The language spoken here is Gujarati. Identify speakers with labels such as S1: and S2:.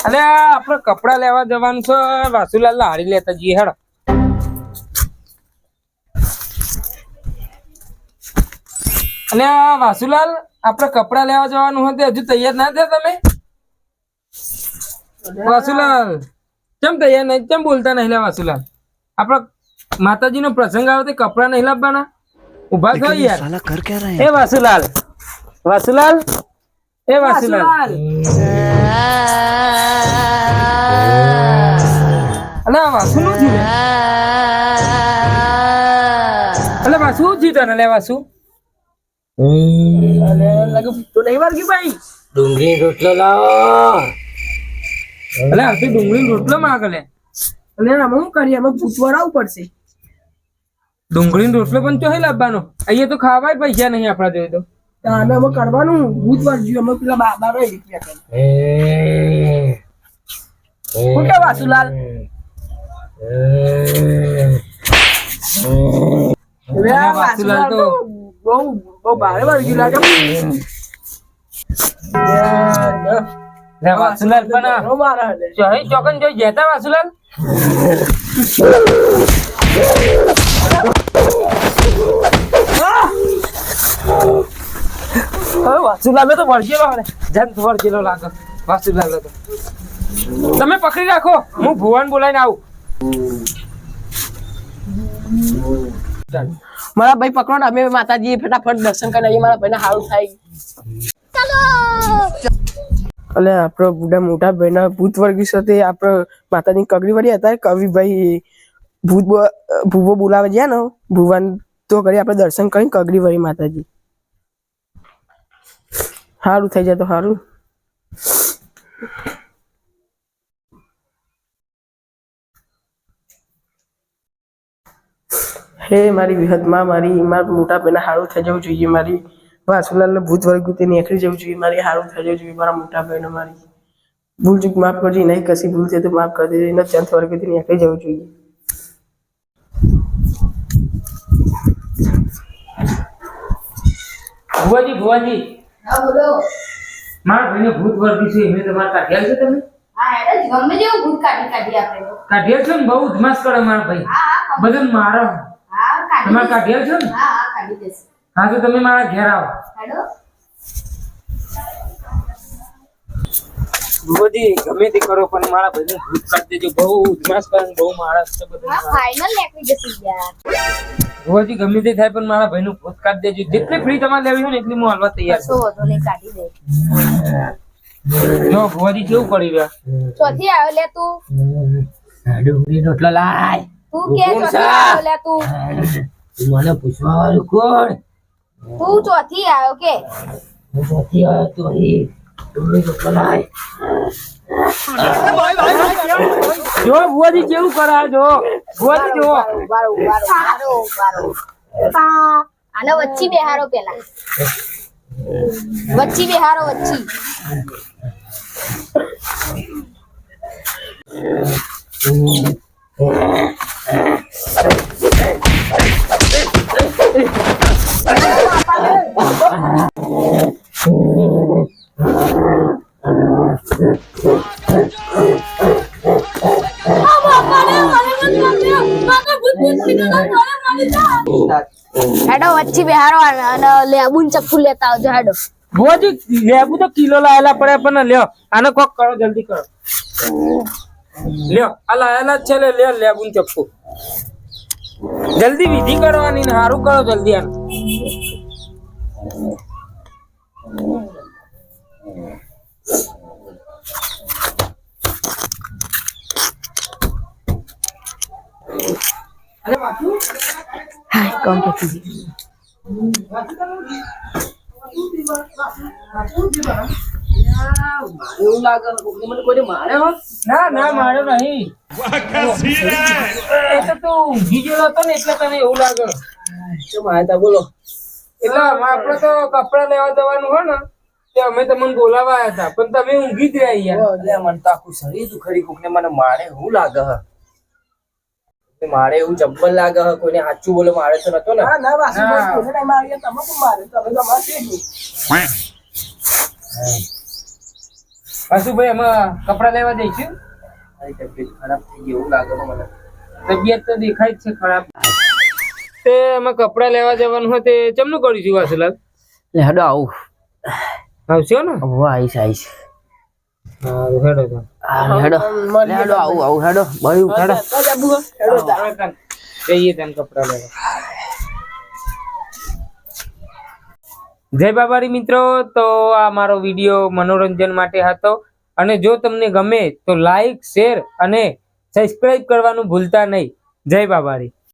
S1: અલે આપણે કપડા લેવા જવાનું છે વાસુલાલ હાડી લેતા જઈએ હેડો. અલે વાસુલાલ આપણે કપડા લેવા જવાનું હતું હજુ તૈયાર ના થયા તમે? વાસુલાલ કેમ તૈયાર નહીં? કેમ બોલતા નહીં લે વાસુલાલ? આપણે માતાજી નો પ્રસંગ આવે તો કપડા નહીં લાવવાના? ઉભા થો યાર. સાલા કર ક્યાં રહે? એ વાસુલાલ, વાસુલાલ, એ વાસુલાલ. અલે વાસુ નું થયું? અલે વાસુ શું થયું તને? લે વાસુ તો નહીં વારગી ભાઈ.
S2: ડુંગળી રોટલો લાવો.
S1: અલે આ ડુંગળી રોટલો માંગે લે.
S3: અને આમાં શું કરીએ? આમાં પૂછવાડાવું પડશે.
S1: ડુંગળી રોટલો પણ ચોહી લાવવાનો? અહીંયા તો ખાવાય પૈસા નહીં આપણા જોઈ તો.
S3: આને અમે કરવાનું બુધવાર જોયું અમે પેલા બાબા રૂપિયા કરી. શું કે વાસુલાલ?
S1: વાસુલાલ તો
S3: બહુ ભારે વાગી લાગે.
S1: વાસુલાલ પણ ચોહી ચોકન જોઈ જતા વાસુલાલ. વાસુલાલ તો વળગેલો જન વળગેલો લાગે વાસુલાલ તો. તમે પકડી રાખો, હું ભુવન બોલાઈને આવું.
S3: મારા ભાઈ પકડો ને, અમે માતાજી ફટાફટ દર્શન કરી આવીએ. મારા ભાઈને સારું થાય. એટલે આપણો બુઢા મોટા ભાઈના ભૂત વર્ગી સાથે આપણે માતાજી કગડી વળી હતા. કવિભાઈ ભૂવો બોલાવે ગયા ને ભુવન તો કરી આપણે દર્શન કરી કગડી વળી માતાજી. સારું થઈ જાય તો સારું. હે મારી વિહતમાં મારી મારા મોટા ભાઈને સારું થઈ જવું જોઈએ. મારી વાસુલાલને ભૂત વર્ગું તે નીકળી જવું જોઈએ. મારી સારું થઈ જવું જોઈએ. મારા મોટા ભાઈને મારી ભૂલ ચૂક માફ કરજો. નહીં કશી ભૂલ છે તો માફ કરી દેજો. એને 10th વર્ગથી નીકળી જવું જોઈએ.
S1: ભુવાજી, ભુવાજી.
S4: હા બોલો.
S1: મારા ભાઈને ભૂત વર્ગી છે એમને તમારે કાઢ્યા છે તમે?
S4: હા એટલે ગમે જેવું ભૂત કાઢી આપણે તો.
S1: કાઢ્યા છો ને? બહુ ધમાસ કરે મારા ભાઈ.
S4: હા
S1: બધા મારા
S4: હા કાઢી.
S1: તમારે કાઢ્યા છો ને?
S4: હા હા કાઢી દેશે.
S1: હા તો તમે મારા ઘેર આવો.
S4: હેડો.
S1: ભુવાજી ગમે તે કરો પણ મારા ભાઈને ભૂત કાઢી દેજો. બહુ ધમાસ કરે ને બહુ મારા છે બધા.
S4: હા ફાઇનલ નીકળી જશે યાર.
S1: ભુવાજી ગમે તે થાય પણ મારા ભાઈનું ભૂત કાઢી દેજો. જેટલી ફ્રી તમારે લેવી હોય ને એટલી હું હાલવા તૈયાર
S4: કશો વધુ નહીં કાઢી દે.
S1: છું. જો ભુવાજી કેવું કરી રહ્યા.
S4: ચોથી આવ્યો લે તું.
S2: ડુંગળી રોટલો લાય.
S4: તું કે ચોથી આવ્યો લે તું.
S2: મને પૂછવા વાળું કોણ?
S4: તું ચોથી આવ્યો કે.
S2: હું નથી આવ્યો તો અહીં ડુંગળી રોટલો લાય.
S1: જો ભુવાજી કેવું કરે જો. ભુવાજી જો.
S4: ઉભારો. આને વચ્ચી બેહારો પેલા. વચ્ચી બેહારો વચ્ચી. હેડો વચ્ચી બેહારો અને લેબુ ને ચપ્પુ લેતા આવજો. હેડો
S1: ભુવાજી લેબુ તો કિલો લાયેલા પડે પણ લ્યો આને કોક કરો જલ્દી કરો. લ્યો આ લાયેલા જ છે. લે લેબુ ને ચપ્પુ જલ્દી વિધિ કરવાની ને સારું કરો જલ્દી આને. અરે બાપુ
S3: હા કોમ પછી એવું લાગે મને કોઈ મારે હો.
S1: ના ના મારે નહીં. એટલે તું ઊંઘી ગયો હતો ને એટલે તને એવું લાગે.
S3: બોલો.
S1: એટલે આપણે તો કપડા લેવા જવાનું હોય ને તે અમે તમને બોલાવા આવ્યા હતા પણ તમે ઊંઘી જ રહ્યા યાર.
S2: મને તો આખું શરીર દુખરી કોકને મને મારે એવું લાગે હ. મારે એવું જબ્બર લાગે હ. કોઈને સાચું બોલો મારે તો નતો ને.
S3: ના વાસુ ટાઈમ આવી તમે પણ મારે તમે તો અમારે છે જ.
S1: વાસુભાઈ એમાં કપડા લેવા જઈશું.
S2: મારી તબિયત ખરાબ થઈ ગઈ એવું લાગે છે મને.
S1: તબિયત તો દેખાય જ છે ખરાબ. તે એમાં કપડા લેવા જવાનું હોય તે ચમનું કરીશું વાસુલાલ?
S2: હેડો આવું.
S1: આવશો ને?
S2: આવીશ.
S1: હારું હેડો તો.
S2: હેડો આવું હેડો બળ્યું હેડો.
S1: જઈએ તને કપડા લેવા. જય બાબારી મિત્રો, તો આ મારો વિડીયો મનોરંજન માટે હતો અને જો તમને ગમે તો લાઈક, શેર અને સબસ્ક્રાઇબ કરવાનું ભૂલતા નહીં. જય બાબારી.